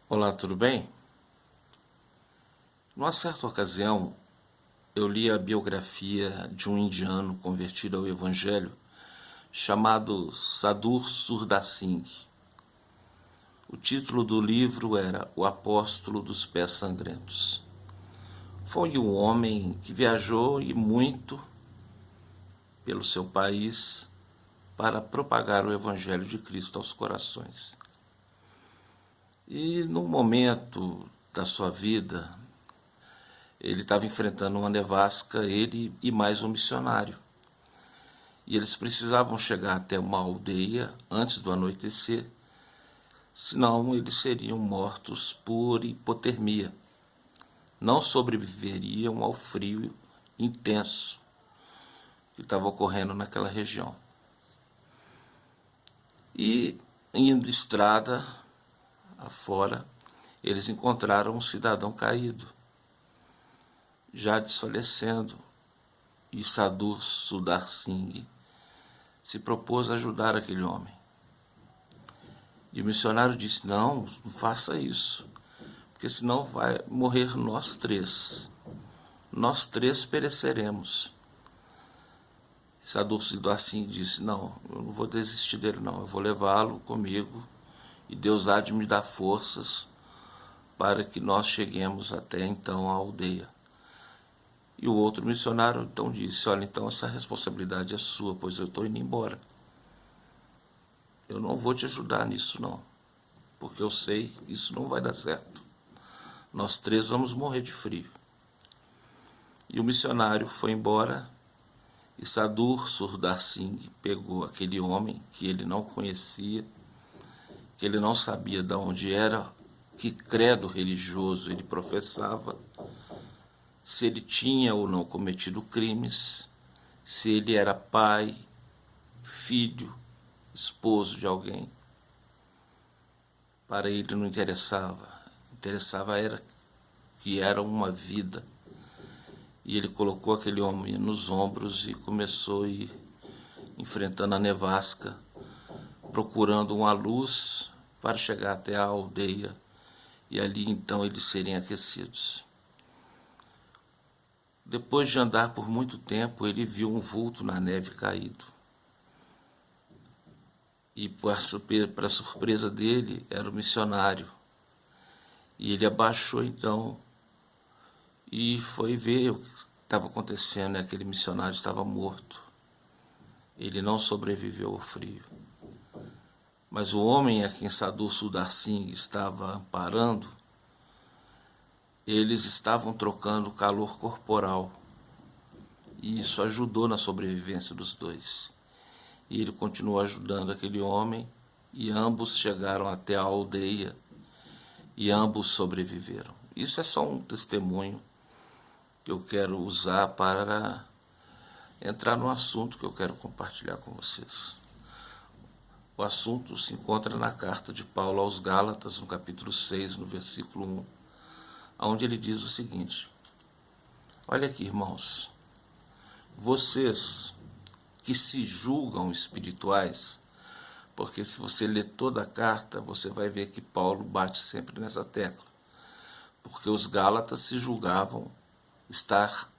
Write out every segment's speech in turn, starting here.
Olá, tudo bem? Numa certa ocasião, eu li a biografia de um indiano convertido ao Evangelho chamado Sadhguru Surdas Singh. O título do livro era O Apóstolo dos Pés Sangrentos. Foi um homem que viajou e muito pelo seu país para propagar o Evangelho de Cristo aos corações. E num momento da sua vida, ele estava enfrentando uma nevasca, ele e mais um missionário. E eles precisavam chegar até uma aldeia antes do anoitecer, senão eles seriam mortos por hipotermia. Não sobreviveriam ao frio intenso que estava ocorrendo naquela região. E, indo estrada afora, eles encontraram um cidadão caído, já desfalecendo, e Sadhguru Surdas Singh se propôs a ajudar aquele homem. E o missionário disse: não faça isso, porque senão vai morrer nós três. Nós três pereceremos. Sadhguru Surdas Singh disse: não, eu não vou desistir dele não, eu vou levá-lo comigo e Deus há de me dar forças para que nós cheguemos até então à aldeia. E o outro missionário então disse: olha, então essa responsabilidade é sua, pois eu estou indo embora. Eu não vou te ajudar nisso não, porque eu sei que isso não vai dar certo. Nós três vamos morrer de frio. E o missionário foi embora e Sadhguru Surdas Singh pegou aquele homem que ele não conhecia, que ele não sabia de onde era, que credo religioso ele professava, se ele tinha ou não cometido crimes, se ele era pai, filho, esposo de alguém. Para ele não interessava. Interessava era que era uma vida. E ele colocou aquele homem nos ombros e começou a ir enfrentando a nevasca, procurando uma luz para chegar até a aldeia e ali então eles serem aquecidos. Depois de andar por muito tempo, ele viu um vulto na neve caído. E para surpresa dele, era o missionário. E ele abaixou então e foi ver o que estava acontecendo. Aquele missionário estava morto. Ele não sobreviveu ao frio. Mas o homem a quem Sadhguru Surdas Singh estava amparando, eles estavam trocando calor corporal. E isso ajudou na sobrevivência dos dois. E ele continuou ajudando aquele homem, e ambos chegaram até a aldeia, e ambos sobreviveram. Isso é só um testemunho que eu quero usar para entrar no assunto que eu quero compartilhar com vocês. O assunto se encontra na carta de Paulo aos Gálatas, no capítulo 6, no versículo 1, onde ele diz o seguinte: olha aqui, irmãos, vocês que se julgam espirituais, porque se você ler toda a carta, você vai ver que Paulo bate sempre nessa tecla, porque os Gálatas se julgavam estar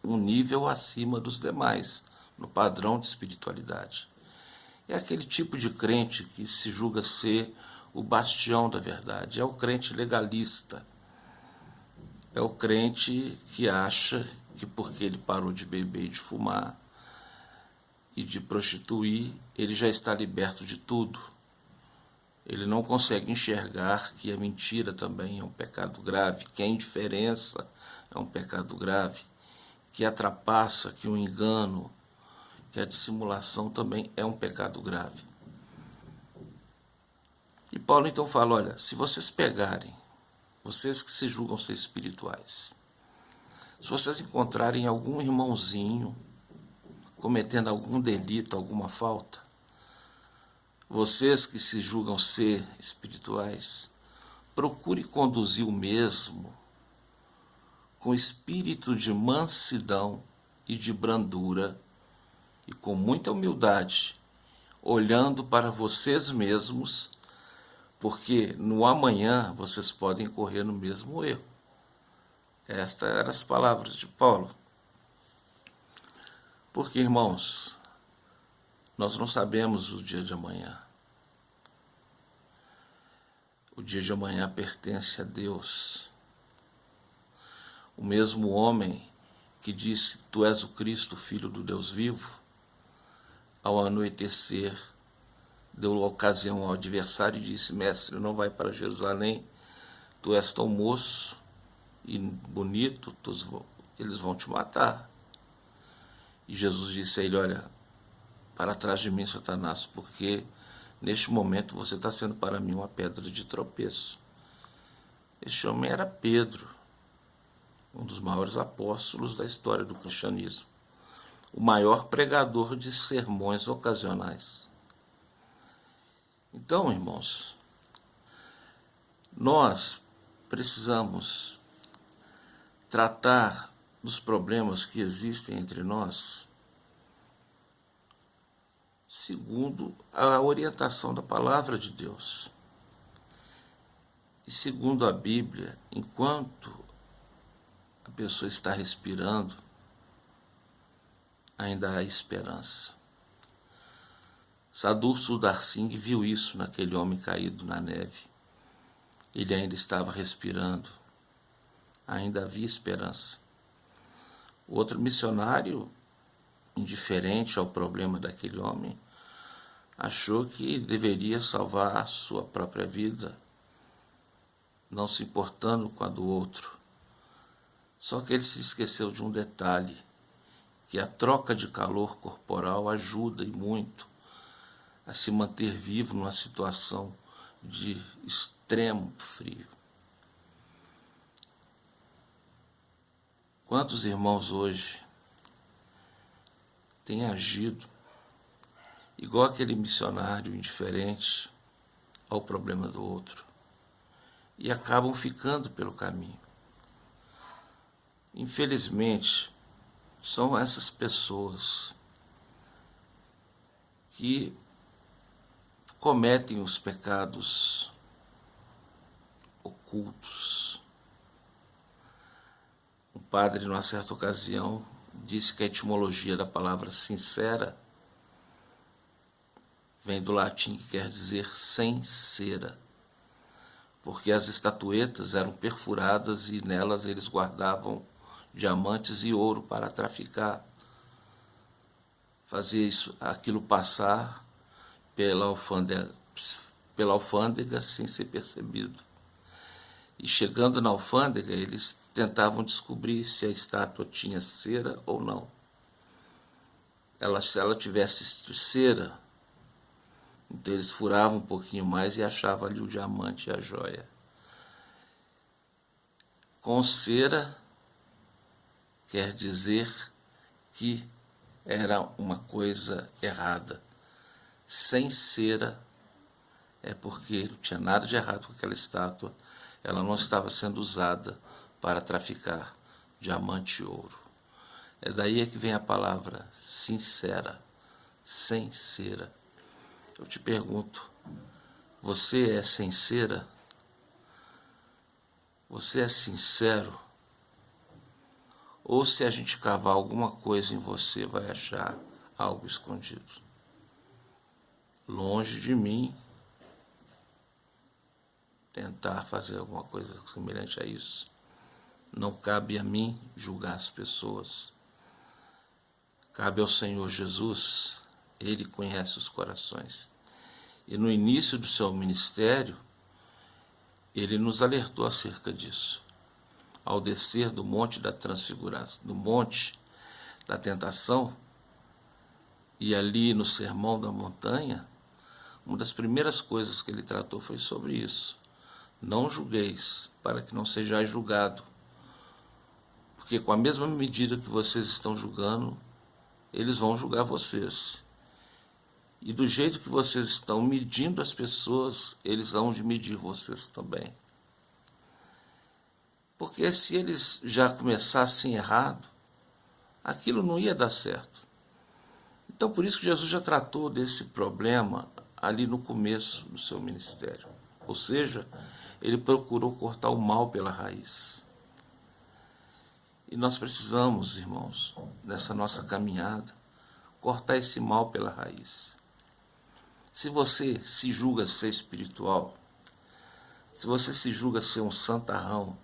um nível acima dos demais, no padrão de espiritualidade. É aquele tipo de crente que se julga ser o bastião da verdade, é o crente legalista, é o crente que acha que porque ele parou de beber e de fumar e de prostituir, ele já está liberto de tudo. Ele não consegue enxergar que a mentira também é um pecado grave, que a indiferença é um pecado grave, que a trapaça, que o engano, que a dissimulação também é um pecado grave. E Paulo então fala: olha, se vocês pegarem, vocês que se julgam ser espirituais, se vocês encontrarem algum irmãozinho cometendo algum delito, alguma falta, vocês que se julgam ser espirituais, procure conduzir o mesmo com espírito de mansidão e de brandura e com muita humildade, olhando para vocês mesmos porque no amanhã vocês podem correr no mesmo erro. Estas eram as palavras de Paulo. Porque, irmãos, nós não sabemos o dia de amanhã. O dia de amanhã pertence a Deus. O mesmo homem que disse: Tu és o Cristo, Filho do Deus vivo, ao anoitecer, deu ocasião ao adversário e disse: Mestre, não vai para Jerusalém, tu és tão moço e bonito, eles vão te matar. E Jesus disse a ele: Olha, para trás de mim, Satanás, porque neste momento você está sendo para mim uma pedra de tropeço. Este homem era Pedro, um dos maiores apóstolos da história do cristianismo, o maior pregador de sermões ocasionais. Então, irmãos, nós precisamos tratar dos problemas que existem entre nós segundo a orientação da palavra de Deus. E segundo a Bíblia, enquanto a pessoa está respirando, ainda há esperança. Sadur Sudarsing viu isso naquele homem caído na neve. Ele ainda estava respirando, ainda havia esperança. Outro missionário, indiferente ao problema daquele homem, achou que deveria salvar a sua própria vida, não se importando com a do outro. Só que ele se esqueceu de um detalhe, que a troca de calor corporal ajuda e muito a se manter vivo numa situação de extremo frio. Quantos irmãos hoje têm agido igual aquele missionário indiferente ao problema do outro e acabam ficando pelo caminho? Infelizmente, são essas pessoas que cometem os pecados ocultos. Um padre, numa certa ocasião, disse que a etimologia da palavra sincera vem do latim, que quer dizer sem cera, porque as estatuetas eram perfuradas e nelas eles guardavam diamantes e ouro para traficar, fazer aquilo passar pela alfândega sem ser percebido. E chegando na alfândega, eles tentavam descobrir se a estátua tinha cera ou não. Se ela tivesse cera, então eles furavam um pouquinho mais e achavam ali o diamante e a joia. Com cera quer dizer que era uma coisa errada. Sem cera é porque não tinha nada de errado com aquela estátua. Ela não estava sendo usada para traficar diamante e ouro. É daí que vem a palavra sincera, sem cera. Eu te pergunto, você é sincera? Você é sincero? Ou se a gente cavar alguma coisa em você, vai achar algo escondido? Longe de mim tentar fazer alguma coisa semelhante a isso. Não cabe a mim julgar as pessoas. Cabe ao Senhor Jesus. Ele conhece os corações. E no início do seu ministério, ele nos alertou acerca disso. Ao descer do monte da transfiguração, do monte da tentação, e ali no sermão da montanha, uma das primeiras coisas que ele tratou foi sobre isso. Não julgueis, para que não sejais julgado. Porque com a mesma medida que vocês estão julgando, eles vão julgar vocês. E do jeito que vocês estão medindo as pessoas, eles vão de medir vocês também. Porque se eles já começassem errado, aquilo não ia dar certo. Então, por isso que Jesus já tratou desse problema ali no começo do seu ministério. Ou seja, ele procurou cortar o mal pela raiz. E nós precisamos, irmãos, nessa nossa caminhada, cortar esse mal pela raiz. Se você se julga ser espiritual, se você se julga ser um santarrão,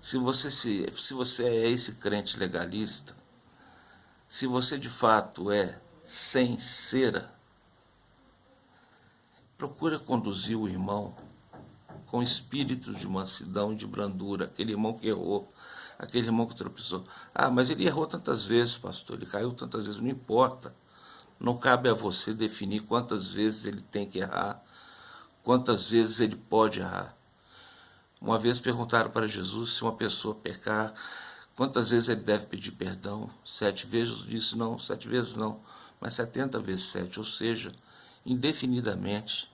se você é esse crente legalista, se você de fato é sem cera, procura conduzir o irmão com espírito de mansidão e de brandura, aquele irmão que errou, aquele irmão que tropeçou. Ah, mas ele errou tantas vezes, pastor, ele caiu tantas vezes, não importa. Não cabe a você definir quantas vezes ele tem que errar, quantas vezes ele pode errar. Uma vez perguntaram para Jesus se uma pessoa pecar, quantas vezes ele deve pedir perdão? 7 vezes? Jesus disse não, 7 vezes não, mas 70 vezes 7, ou seja, indefinidamente.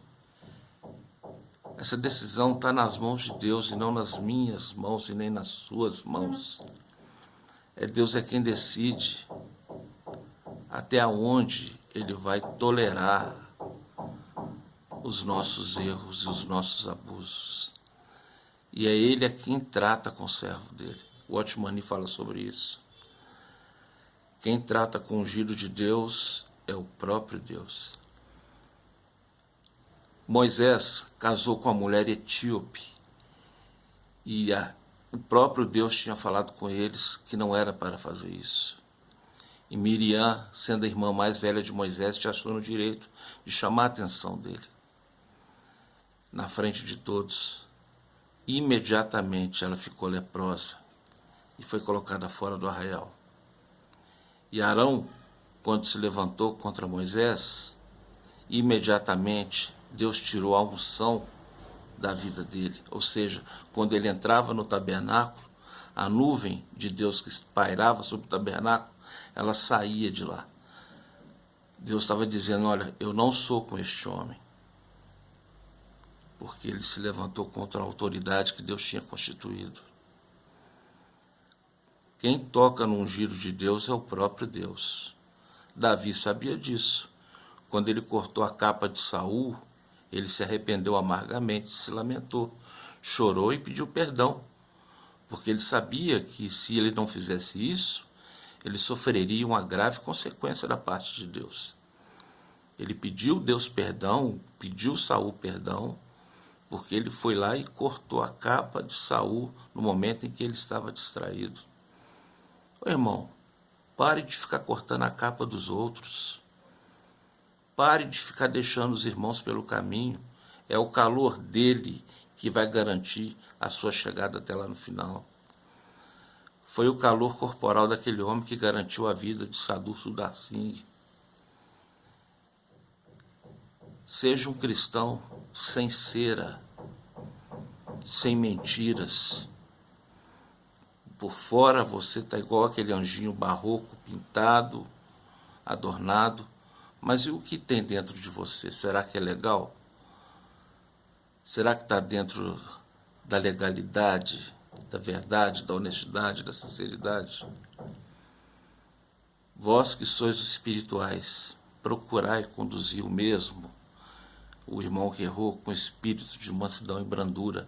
Essa decisão está nas mãos de Deus e não nas minhas mãos e nem nas suas mãos. Deus é quem decide até onde Ele vai tolerar os nossos erros e os nossos abusos. E é Ele quem trata com o servo dele. O Otmani fala sobre isso. Quem trata com o ungido de Deus é o próprio Deus. Moisés casou com a mulher etíope e o próprio Deus tinha falado com eles que não era para fazer isso. E Miriam, sendo a irmã mais velha de Moisés, te achou no direito de chamar a atenção dele. Na frente de todos, imediatamente ela ficou leprosa e foi colocada fora do arraial. E Arão, quando se levantou contra Moisés, imediatamente Deus tirou a unção da vida dele. Ou seja, quando ele entrava no tabernáculo, a nuvem de Deus que pairava sobre o tabernáculo, ela saía de lá. Deus estava dizendo, olha, eu não sou com este homem. Porque ele se levantou contra a autoridade que Deus tinha constituído. Quem toca no ungido de Deus é o próprio Deus. Davi sabia disso. Quando ele cortou a capa de Saul, ele se arrependeu amargamente, se lamentou, chorou e pediu perdão, porque ele sabia que se ele não fizesse isso, ele sofreria uma grave consequência da parte de Deus. Ele pediu Deus perdão, pediu Saul perdão, porque ele foi lá e cortou a capa de Saul no momento em que ele estava distraído. Ô irmão, pare de ficar cortando a capa dos outros. Pare de ficar deixando os irmãos pelo caminho. É o calor dele que vai garantir a sua chegada até lá no final. Foi o calor corporal daquele homem que garantiu a vida de Sadhu Sundar Singh. Seja um cristão sem cera, sem mentiras. Por fora você está igual aquele anjinho barroco, pintado, adornado. Mas e o que tem dentro de você? Será que é legal? Será que está dentro da legalidade, da verdade, da honestidade, da sinceridade? Vós que sois os espirituais, procurai conduzir o mesmo, o irmão que errou, com espírito de mansidão e brandura,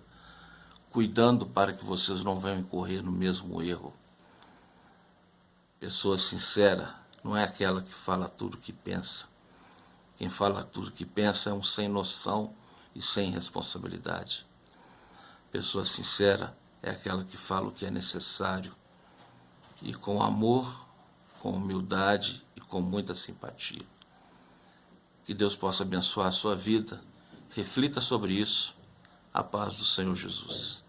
cuidando para que vocês não venham incorrer no mesmo erro. Pessoa sincera não é aquela que fala tudo o que pensa. Quem fala tudo o que pensa é um sem noção e sem responsabilidade. Pessoa sincera é aquela que fala o que é necessário e com amor, com humildade e com muita simpatia. Que Deus possa abençoar a sua vida. Reflita sobre isso. A paz do Senhor Jesus.